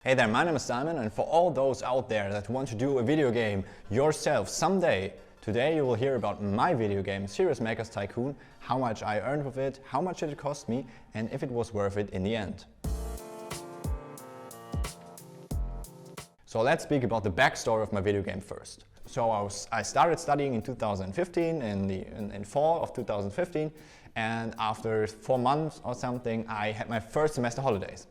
Hey there, my name is Simon, and for all those out there that want to do a video game yourself someday, today you will hear about my video game, Serious Makers Tycoon, how much I earned with it, how much it cost me, and if it was worth it in the end. So let's speak about the backstory of my video game first. So I started studying in 2015, in fall of 2015, and after 4 months or something, I had my first semester holidays.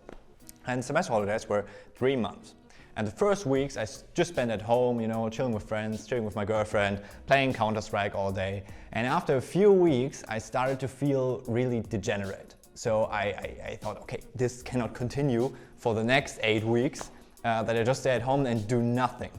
And semester holidays were 3 months. And the first weeks I just spent at home, chilling with friends, chilling with my girlfriend, playing Counter-Strike all day. And after a few weeks, I started to feel really degenerate. So I thought, okay, this cannot continue for the next 8 weeks, that I just stay at home and do nothing.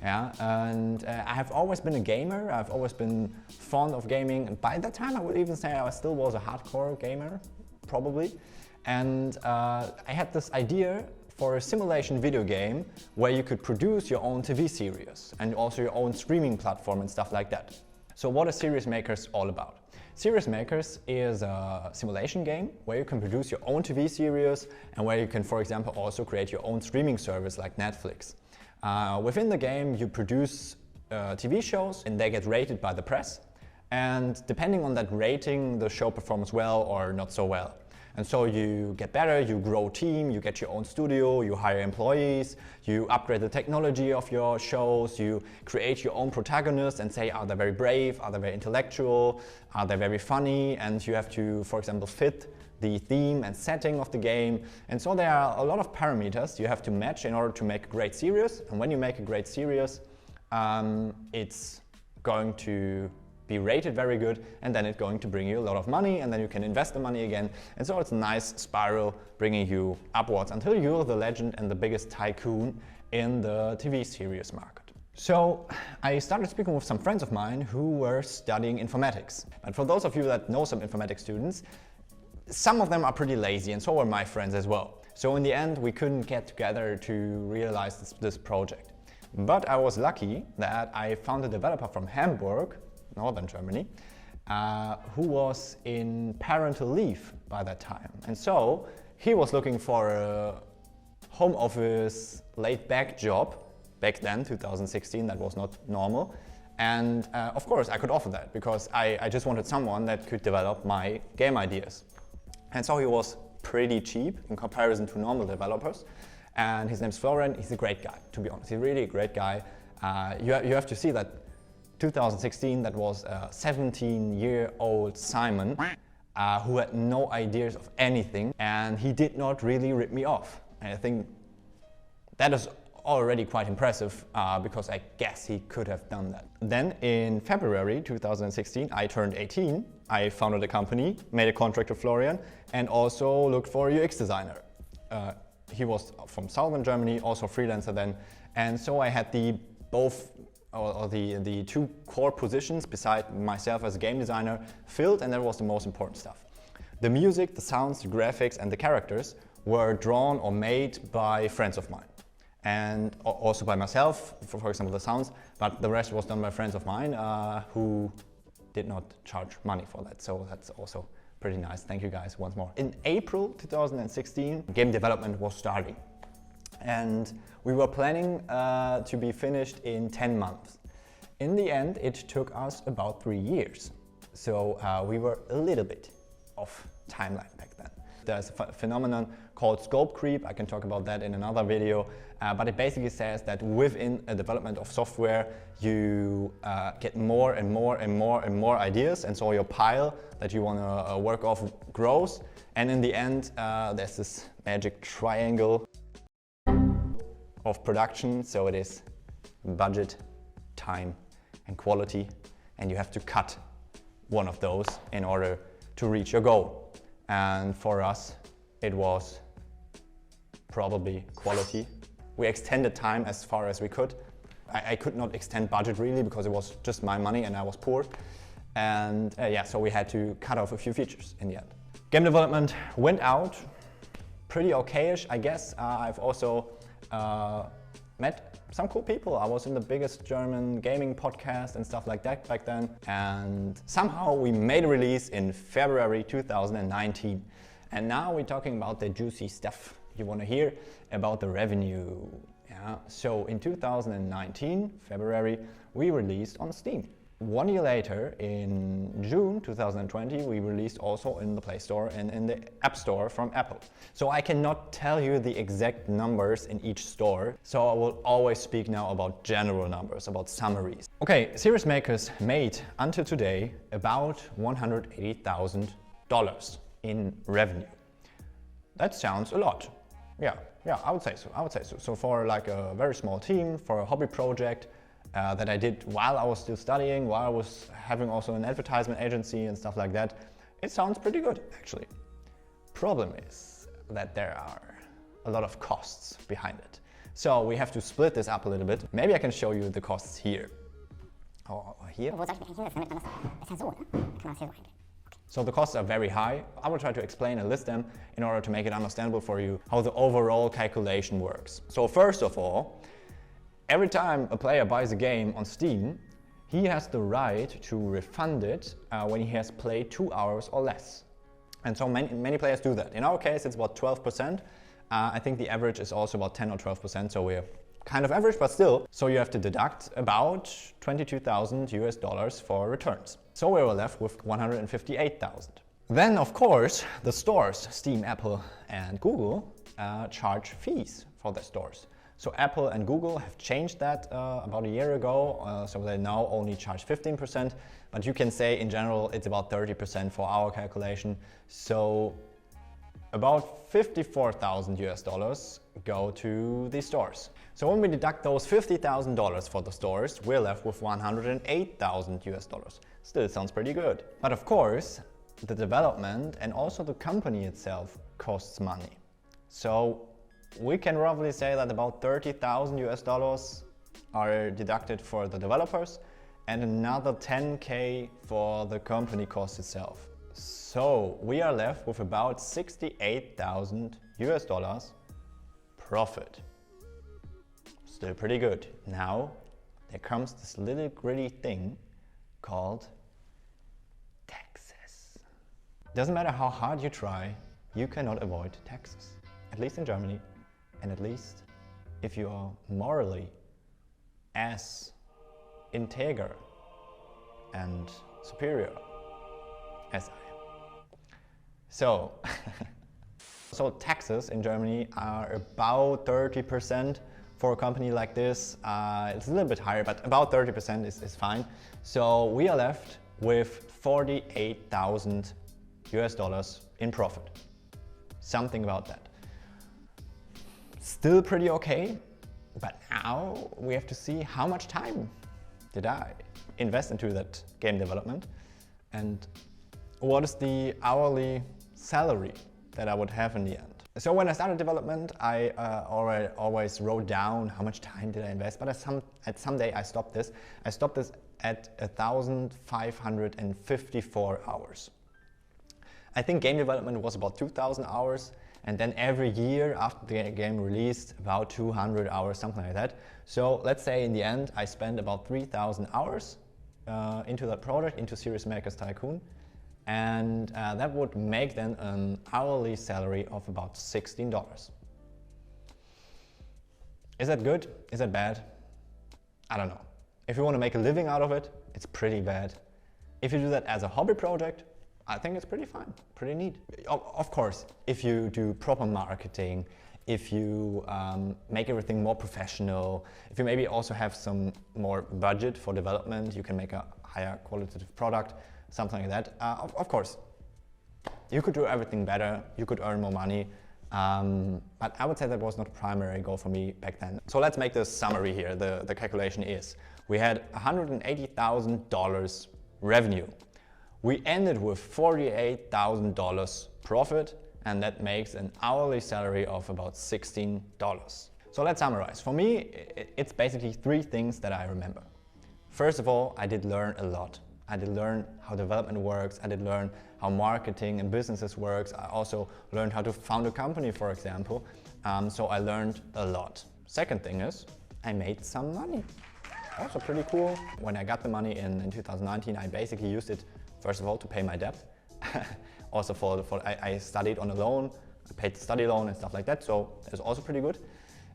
Yeah, and I have always been a gamer. I've always been fond of gaming. And by that time, I would even say I still was a hardcore gamer, probably. And I had this idea for a simulation video game where you could produce your own TV series and also your own streaming platform and stuff like that. So what is Serious Makers all about? Serious Makers is a simulation game where you can produce your own TV series and where you can, for example, also create your own streaming service like Netflix. Within the game you produce TV shows and they get rated by the press, and depending on that rating the show performs well or not so well. And so you get better, you grow a team, you get your own studio, you hire employees, you upgrade the technology of your shows, you create your own protagonists and say, are they very brave, are they very intellectual, are they very funny, and you have to, for example, fit the theme and setting of the game. And so there are a lot of parameters you have to match in order to make a great series. And when you make a great series, it's going to be rated very good, and then it's going to bring you a lot of money, and then you can invest the money again. And so it's a nice spiral bringing you upwards until you're the legend and the biggest tycoon in the TV series market. So I started speaking with some friends of mine who were studying informatics. And for those of you that know some informatics students, some of them are pretty lazy, and so were my friends as well. So in the end, we couldn't get together to realize this project. But I was lucky that I found a developer from Hamburg, Northern Germany, who was in parental leave by that time. And so he was looking for a home office, laid-back job. Back then, 2016, that was not normal. And of course, I could offer that because I just wanted someone that could develop my game ideas. And so he was pretty cheap in comparison to normal developers. And his name's Florian. He's a great guy, to be honest. He's really a great guy. You have to see that 2016, that was a 17-year-old Simon who had no ideas of anything, and he did not really rip me off. And I think that is already quite impressive because I guess he could have done that. Then in February 2016, I turned 18. I founded a company, made a contract with Florian, and also looked for a UX designer. He was from Southern Germany, also freelancer then, and so I had the two core positions beside myself as a game designer filled, and that was the most important stuff. The music, the sounds, the graphics and the characters were drawn or made by friends of mine. And also by myself, for example the sounds, but the rest was done by friends of mine who did not charge money for that. So that's also pretty nice. Thank you guys once more. In April 2016, game development was starting. And we were planning to be finished in 10 months. In the end, it took us about 3 years. So we were a little bit off timeline back then. There's a phenomenon called scope creep. I can talk about that in another video. But it basically says that within a development of software, you get more and more and more and more ideas. And so your pile that you want to work off grows. And in the end, there's this magic triangle of production. So it is budget, time and quality, and you have to cut one of those in order to reach your goal. And for us it was probably quality. We extended time as far as we could. I could not extend budget really because it was just my money and I was poor. And yeah, so we had to cut off a few features in the end. Game development went out pretty okay-ish, I guess. I've also met some cool people. I was in the biggest German gaming podcast and stuff like that back then. And somehow we made a release in February 2019. And now we're talking about the juicy stuff. you want to hear about the revenue. Yeah. So in 2019, February, we released on Steam. 1 year later, in June 2020, we released also in the Play Store and in the App Store from Apple. So I cannot tell you the exact numbers in each store, so I will always speak now about general numbers, about summaries. Okay, Serious Makers made until today about $180,000 in revenue. That sounds a lot. Yeah, I would say so. So for like a very small team, for a hobby project, that I did while I was still studying, while I was having also an advertisement agency and stuff like that, it sounds pretty good actually. Problem is that there are a lot of costs behind it. So we have to split this up a little bit. Maybe I can show you the costs here. Or here. So the costs are very high. I will try to explain and list them in order to make it understandable for you how the overall calculation works. So first of all, every time a player buys a game on Steam, he has the right to refund it when he has played 2 hours or less. And so many players do that. In our case, it's about 12%. I think the average is also about 10 or 12%, so we're kind of average, but still. So you have to deduct about $22,000 for returns. So we were left with $158,000. Then, of course, the stores, Steam, Apple, and Google, charge fees for their stores. So Apple and Google have changed that about a year ago, so they now only charge 15%, but you can say in general it's about 30% for our calculation. So about $54,000 go to the stores. So when we deduct those $50,000 for the stores, we're left with $108,000. Still sounds pretty good. But of course, the development and also the company itself costs money. So we can roughly say that about $30,000 are deducted for the developers and another 10K for the company cost itself. So we are left with about $68,000 profit. Still pretty good. Now there comes this little gritty thing called taxes. Doesn't matter how hard you try, you cannot avoid taxes. At least in Germany. And at least if you are morally as integer and superior as I am. So, so taxes in Germany are about 30% for a company like this. It's a little bit higher, but about 30% is fine. So we are left with $48,000 in profit. Something about that. Still pretty okay, but now we have to see how much time did I invest into that game development and what is the hourly salary that I would have in the end. So when I started development, I always wrote down how much time did I invest, but at some day I stopped this. I stopped this at 1,554 hours. I think game development was about 2,000 hours. And then every year after the game released, about 200 hours, something like that. So let's say in the end, I spent about 3,000 hours into that project, into Serious Makers Tycoon. And that would make then an hourly salary of about $16. Is that good? Is that bad? I don't know. If you want to make a living out of it, it's pretty bad. If you do that as a hobby project, I think it's pretty fun, pretty neat. Of course, if you do proper marketing, if you make everything more professional, if you maybe also have some more budget for development, you can make a higher qualitative product, something like that. Of course, you could do everything better, you could earn more money, but I would say that was not a primary goal for me back then. So let's make the summary here. The calculation is, we had $180,000 revenue. We ended with $48,000 profit, and that makes an hourly salary of about $16. So let's summarize. For me, it's basically three things that I remember. First of all, I did learn a lot. I did learn how development works. I did learn how marketing and businesses works. I also learned how to found a company, for example. So I learned a lot. Second thing is, I made some money. Also pretty cool. When I got the money in 2019, I basically used it, first of all, to pay my debt. Also I studied on a loan paid the study loan and stuff like that, so that's also pretty good.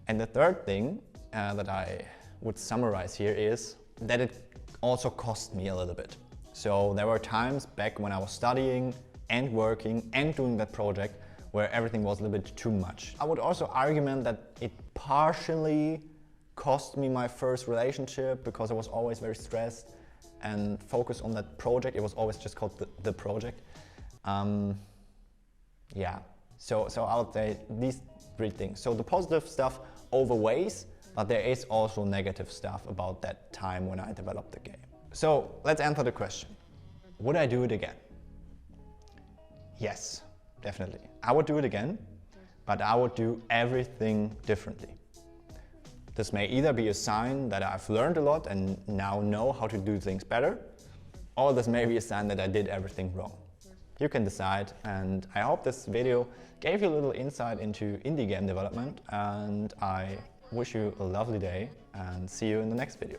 And the third thing that I would summarize here is that it also cost me a little bit. So there were times back when I was studying and working and doing that project where everything was a little bit too much. I would also argument that it partially cost me my first relationship because I was always very stressed and focused on that project. It was always just called the project. Yeah, so I would say these three things. So the positive stuff overweighs, but there is also negative stuff about that time when I developed the game. So let's answer the question. Would I do it again? Yes, definitely. I would do it again, but I would do everything differently. This may either be a sign that I've learned a lot and now know how to do things better, or this may be a sign that I did everything wrong. You can decide, and I hope this video gave you a little insight into indie game development, and I wish you a lovely day and see you in the next video.